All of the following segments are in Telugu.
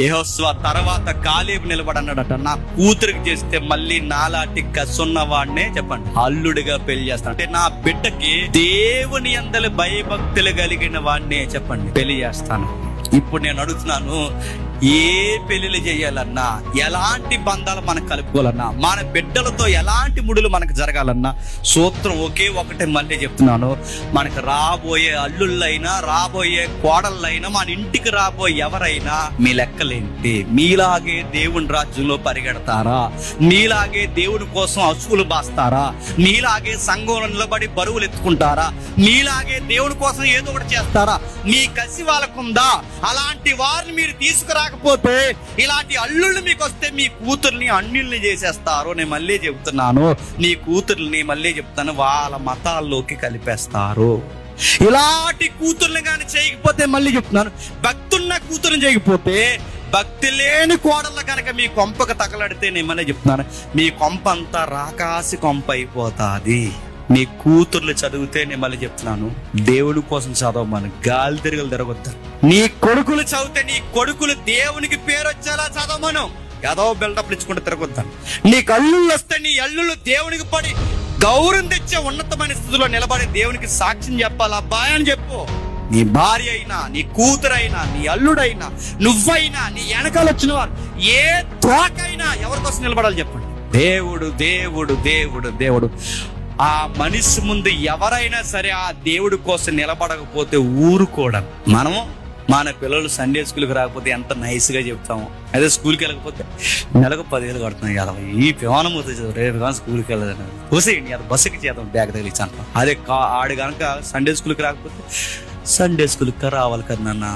యెహోషువ తర్వాత కాలేబు నిలబడన్నాడట, నా కూతురికి చేస్తే మళ్ళీ నాలాంటి కసున్న వాడినే చెప్పండి అల్లుడిగా పెళ్లి చేస్తాను. అంటే నా బిడ్డకి దేవుని యందలి భయభక్తులు కలిగిన వాడినే చెప్పండి పెళ్లి చేస్తాను. ఇప్పుడు నేను అడుగుతున్నాను, ఏ పెళ్లిళ్ళు చేయాలన్నా, ఎలాంటి బంధాలు మనకు కలుపుకోవాలన్నా, మన బిడ్డలతో ఎలాంటి ముడులు మనకు జరగాలన్నా సూత్రం ఒకే ఒకటే మళ్ళీ చెప్తున్నాను. మనకు రాబోయే అల్లుళ్ళైనా, రాబోయే కోడళ్ళైనా, మన ఇంటికి రాబోయే ఎవరైనా మీ లెక్కలేంటి? మీలాగే దేవుని రాజ్యంలో పరిగెడతారా? మీలాగే దేవుని కోసం అసువులు బాస్తారా? మీలాగే సంఘంలో నిలబడి బరువులు ఎత్తుకుంటారా? మీలాగే దేవుని కోసం ఏదో ఒకటి చేస్తారా? మీ కసి వాళ్ళకుందా? అలాంటి వారిని మీరు తీసుకురాకపోతే, ఇలాంటి అల్లుళ్ళు మీకు వస్తే మీ కూతుర్ని అన్యుల్ని చేసేస్తారు. నేను మళ్ళీ చెప్తున్నాను, నీ కూతుర్ని మళ్ళీ చెప్తాను, వాళ్ళ మతాల్లోకి కలిపేస్తారు. ఇలాంటి కూతుర్ని కానీ చేయకపోతే, మళ్ళీ చెప్తున్నాను, భక్తున్న కూతుర్ని చేయకపోతే, భక్తి లేని కోడళ్ళ కనుక మీ కొంపకు తగలడితే, నేను మళ్ళీ చెప్తున్నాను, మీ కొంప అంతా రాకాసి కొంప అయిపోతాది. నీ కూతుర్లు చదివితే, నేను మళ్ళీ చెప్తున్నాను, దేవుడి కోసం చదవమని, గాలి తిరుగులు తిరగొద్దు. నీ కొడుకులు చదివితే, నీ కొడుకులు దేవునికి పేరు వచ్చేలా చదవమను. ఏదో బిల్డప్లు ఇచ్చుకుంటూ తిరగొద్దాను. నీకు అల్లుళ్ళు వస్తే, నీ అల్లుళ్ళు దేవునికి పడి గౌరవం తెచ్చే ఉన్నతమైన స్థితిలో నిలబడి దేవునికి సాక్ష్యం చెప్పాలి. అబ్బాయి అని చెప్పు. నీ భార్య అయినా, నీ కూతురైనా, నీ అల్లుడైనా, నువ్వైనా, నీ వెనకాల వచ్చిన వారు ఏ తోకైనా ఎవరికోసం నిలబడాలి చెప్పండి. దేవుడు దేవుడు దేవుడు దేవుడు. ఆ మనిషి ముందు ఎవరైనా సరే ఆ దేవుడి కోసం నిలబడకపోతే ఊరుకోవడం. మనము మన పిల్లలు సండే స్కూల్కి రాకపోతే ఎంత నైస్గా చెప్తాము. అదే స్కూల్కి వెళ్ళకపోతే నెలకు 10,000 కడుతున్నాయి కదా, ఈ పివానం అవుతుంది, రేపు కానీ స్కూల్కి వెళ్ళదని చూసేయండి, అది బస్సుకి చేద్దాం బ్యాగ్ తగిలిచ్చి అంటాం. అదే ఆడు కనుక సండే స్కూల్కి రాకపోతే, సండే స్కూల్కి రావాలి కదా నాన్న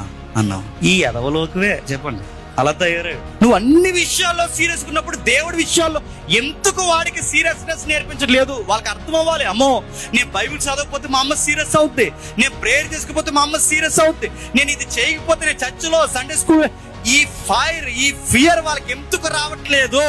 అన్నాం. ఈ ఎదవలోకివే చెప్పండి అలా తయారు. నువ్వు అన్ని విషయాల్లో సీరియస్ ఉన్నప్పుడు దేవుడి విషయాల్లో ఎందుకు వాడికి సీరియస్నెస్ నేర్పించట్లేదు? వాళ్ళకి అర్థం అవ్వాలి. అమ్మో, నేను బైబిల్ చదవకపోతే మా అమ్మ సీరియస్ అవుద్ది, నేను ప్రేయర్ చేసుకోకపోతే మా అమ్మ సీరియస్ అవుద్ది, నేను ఇది చేయకపోతే, నేను చర్చిలో సండే స్కూల్, ఈ ఫైర్, ఈ ఫియర్ వాళ్ళకి ఎందుకు రావట్లేదు?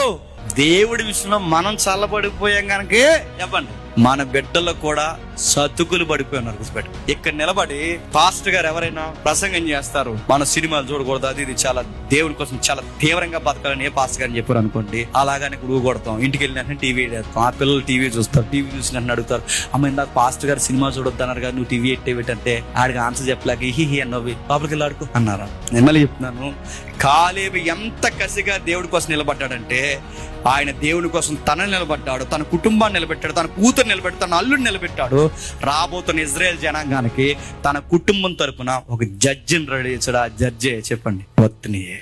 దేవుడి విషయంలో మనం చల్లబడిపోయాం కనుక చెప్పండి, మన బిడ్డల్లో కూడా సతుకులు పడిపోయినారు. గుర్తుపెట్టు. ఇక్కడ నిలబడి పాస్టర్ గారు ఎవరైనా ప్రసంగం చేస్తారు, మన సినిమాలు చూడకూడదు, అది ఇది చాలా దేవుడి కోసం చాలా తీవ్రంగా బతకాలని ఏ పాస్టర్ గారిని చెప్పారు అనుకోండి, అలాగని గురువు కొడతాం. ఇంటికి వెళ్ళినట్టు టీవీ వేస్తాం. ఆ పిల్లలు టీవీ చూస్తారు, టీవీ చూసినట్టు అడుగుతారు, అమ్మ ఇందాక పాస్టర్ గారు సినిమా చూడొద్దు అన్నారు కదా, నువ్వు టీవీ ఎట్టేవిటంటే ఆడికి ఆన్సర్ చెప్పలేక హి అన్నవి లోపలికి వెళ్ళి ఆడుకో అన్నారా? నేను మళ్ళీ చెప్తున్నాను, కాలేబు ఎంత కసిగా దేవుడి కోసం నిలబడ్డాడంటే, ఆయన దేవుని కోసం తనని నిలబడ్డాడు, తన కుటుంబాన్ని నిలబెట్టాడు, తన కూతురు నిలబెట్టాడు, తన అల్లుడిని నిలబెట్టాడు. రాబోతున్న ఇజ్రాయెల్ జనాంగానికి తన కుటుంబం తరపున ఒక జడ్జిని రెడీ చేశాడు. ఆ జడ్జే చెప్పండి, ఒత్నియే.